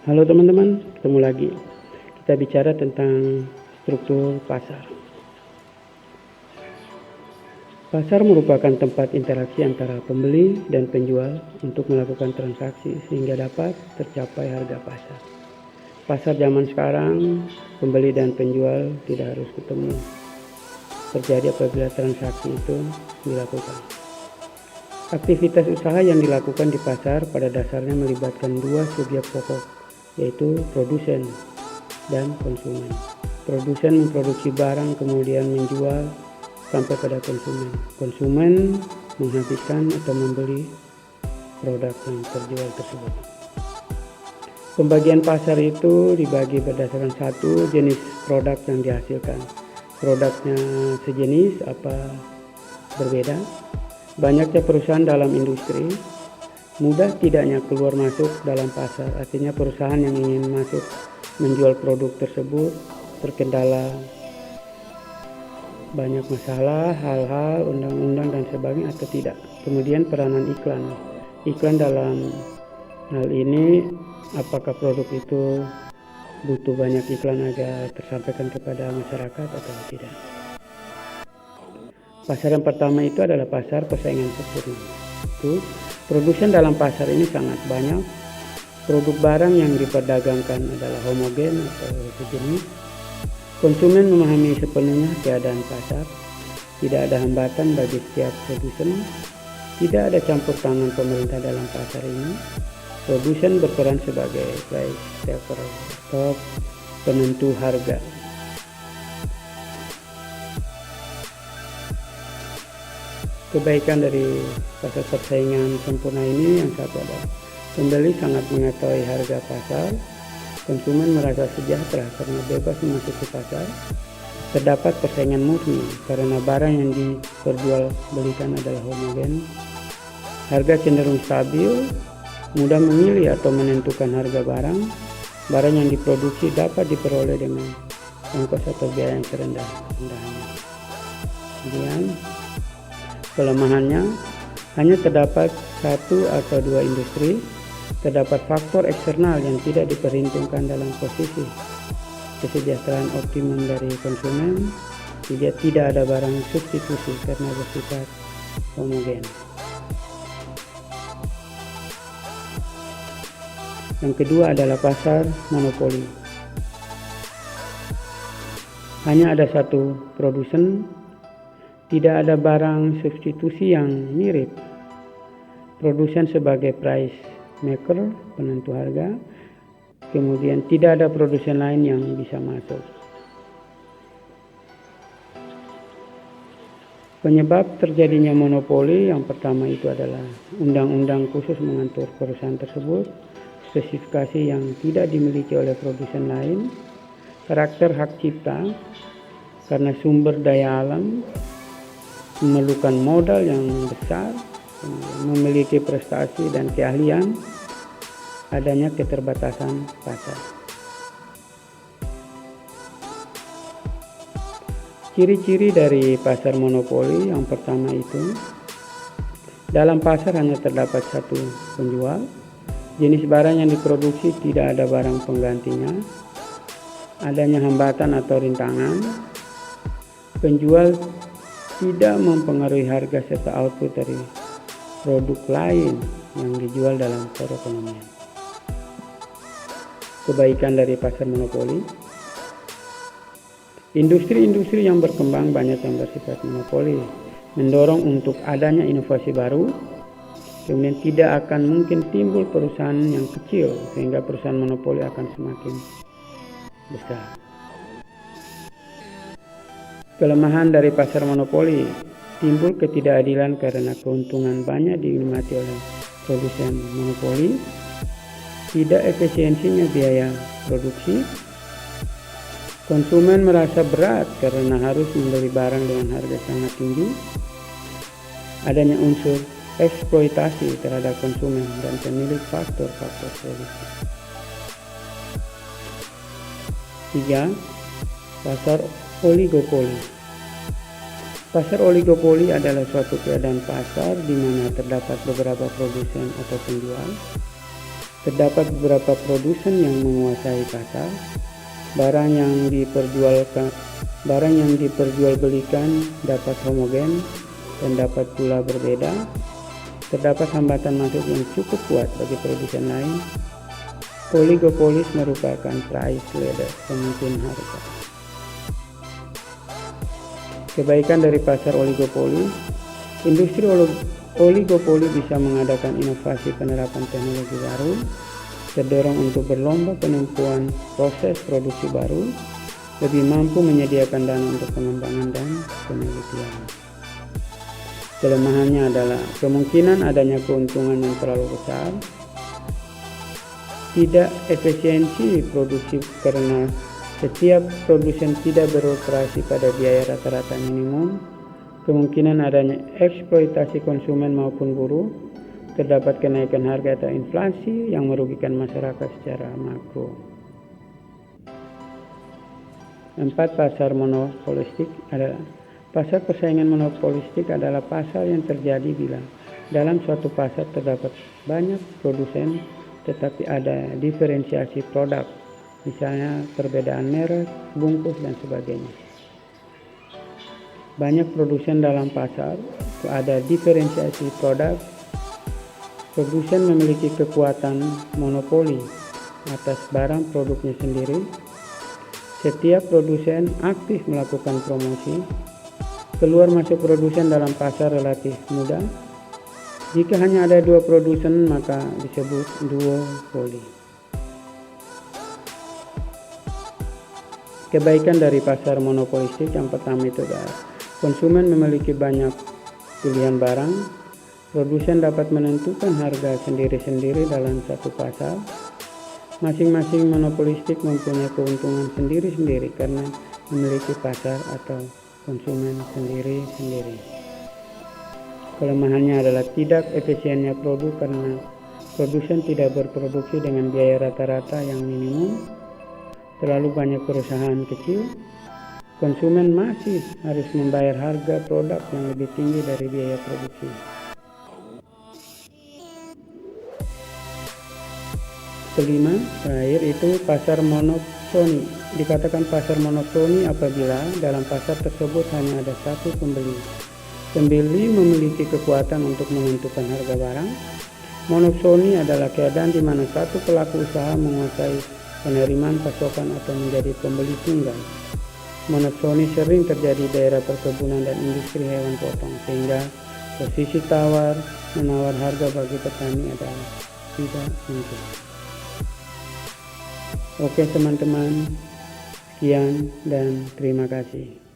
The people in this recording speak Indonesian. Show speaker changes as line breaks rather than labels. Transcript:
Halo teman-teman, ketemu lagi. Kita bicara tentang struktur pasar. Pasar merupakan tempat interaksi antara pembeli dan penjual untuk melakukan transaksi sehingga dapat tercapai harga pasar. Pasar zaman sekarang, pembeli dan penjual tidak harus ketemu. Terjadi apabila transaksi itu dilakukan. Aktivitas usaha yang dilakukan di pasar pada dasarnya melibatkan dua subjek pokok, yaitu produsen dan konsumen. Produsen memproduksi barang kemudian menjual sampai pada konsumen. Konsumen menghabiskan atau membeli produk yang terjual tersebut. Pembagian pasar itu dibagi berdasarkan satu jenis produk yang dihasilkan. Produknya sejenis apa berbeda. Banyaknya perusahaan dalam industri, mudah tidaknya keluar masuk dalam pasar, artinya perusahaan yang ingin masuk menjual produk tersebut terkendala banyak masalah, hal-hal, undang-undang dan sebagainya atau tidak. Kemudian peranan iklan dalam hal ini, apakah produk itu butuh banyak iklan agar tersampaikan kepada masyarakat atau tidak. Pasar yang pertama itu adalah pasar persaingan sempurna. Itu produsen dalam pasar ini sangat banyak. Produk barang yang diperdagangkan adalah homogen atau sejenis. Konsumen memahami sepenuhnya keadaan pasar. Tidak ada hambatan bagi setiap produsen. Tidak ada campur tangan pemerintah dalam pasar ini. Produsen berperan sebagai price setter atau penentu harga. Kebaikan dari pasar persaingan sempurna ini yang satu adalah pembeli sangat mengetahui harga pasar, konsumen merasa sejahtera karena bebas memasuki pasar, terdapat persaingan murni karena barang yang diperjualbelikan adalah homogen, harga cenderung stabil, mudah memilih atau menentukan harga barang yang diproduksi dapat diperoleh dengan ongkos atau biaya yang serendah-rendahnya. Kemudian kelemahannya hanya terdapat satu atau dua industri, terdapat faktor eksternal yang tidak diperhitungkan dalam posisi kesejahteraan optimum dari konsumen, tidak ada barang substitusi karena bersifat homogen. Yang kedua adalah pasar monopoli. Hanya ada satu produsen, tidak ada barang substitusi yang mirip. Produsen sebagai price maker, penentu harga. Kemudian tidak ada produsen lain yang bisa masuk. Penyebab terjadinya monopoli yang pertama itu adalah undang-undang khusus mengatur perusahaan tersebut, spesifikasi yang tidak dimiliki oleh produsen lain, karakter hak cipta karena sumber daya alam, memerlukan modal yang besar, memiliki prestasi dan keahlian, adanya keterbatasan pasar. Ciri-ciri dari pasar monopoli yang pertama itu, dalam pasar hanya terdapat satu penjual, jenis barang yang diproduksi tidak ada barang penggantinya, adanya hambatan atau rintangan, penjual tidak mempengaruhi harga serta output dari produk lain yang dijual dalam perekonomian. Kebaikan dari pasar monopoli, industri-industri yang berkembang banyak yang bersifat monopoli, mendorong untuk adanya inovasi baru, kemudian tidak akan mungkin timbul perusahaan yang kecil sehingga perusahaan monopoli akan semakin besar. Kelemahan dari pasar monopoli, timbul ketidakadilan karena keuntungan banyak dinikmati oleh produsen monopoli, tidak efisiensinya biaya produksi, konsumen merasa berat karena harus membeli barang dengan harga sangat tinggi, adanya unsur eksploitasi terhadap konsumen dan pemilik faktor-faktor produksi. 3. Pasar oligopoli. Pasar oligopoli adalah suatu keadaan pasar di mana terdapat beberapa produsen atau penjual. Terdapat beberapa produsen yang menguasai pasar. Barang yang diperjualbelikan dapat homogen dan dapat pula berbeda. Terdapat hambatan masuk yang cukup kuat bagi produsen lain. Oligopolis merupakan price leader, pemimpin harga. Kebaikan dari pasar oligopoli, industri oligopoli bisa mengadakan inovasi penerapan teknologi baru, terdorong untuk berlomba penempuan proses produksi baru, lebih mampu menyediakan dana untuk pengembangan dan penelitian. Kelemahannya adalah kemungkinan adanya keuntungan yang terlalu besar, tidak efisiensi produksi karena setiap produsen tidak beroperasi pada biaya rata-rata minimum, kemungkinan adanya eksploitasi konsumen maupun buruh, terdapat kenaikan harga atau inflasi yang merugikan masyarakat secara makro. 4. Pasar monopolistik adalah pasar persaingan monopolistik adalah pasar yang terjadi bila dalam suatu pasar terdapat banyak produsen tetapi ada diferensiasi produk, misalnya perbedaan merek, bungkus, dan sebagainya. Banyak produsen dalam pasar, ada diferensiasi produk. Produsen memiliki kekuatan monopoli atas barang produknya sendiri. Setiap produsen aktif melakukan promosi. Keluar masuk produsen dalam pasar relatif mudah. Jika hanya ada 2 produsen maka disebut duopoli. Kebaikan dari pasar monopolistik yang pertama itu adalah konsumen memiliki banyak pilihan barang. Produsen dapat menentukan harga sendiri-sendiri dalam satu pasar. Masing-masing monopolistik mempunyai keuntungan sendiri-sendiri karena memiliki pasar atau konsumen sendiri-sendiri. Kelemahannya adalah tidak efisiennya produk karena produsen tidak berproduksi dengan biaya rata-rata yang minimum. Terlalu banyak perusahaan kecil. Konsumen masih harus membayar harga produk yang lebih tinggi dari biaya produksi. Kelima, terakhir itu pasar monopsoni. Dikatakan pasar monopsoni apabila dalam pasar tersebut hanya ada satu pembeli. Pembeli memiliki kekuatan untuk menentukan harga barang. Monopsoni adalah keadaan di mana satu pelaku usaha menguasai penerimaan pasokan atau menjadi pembeli tunggal. Monopsoni sering terjadi di daerah perkebunan dan industri hewan potong, sehingga posisi tawar-menawar harga bagi petani adalah tidak mungkin. Oke teman-teman, sekian dan terima kasih.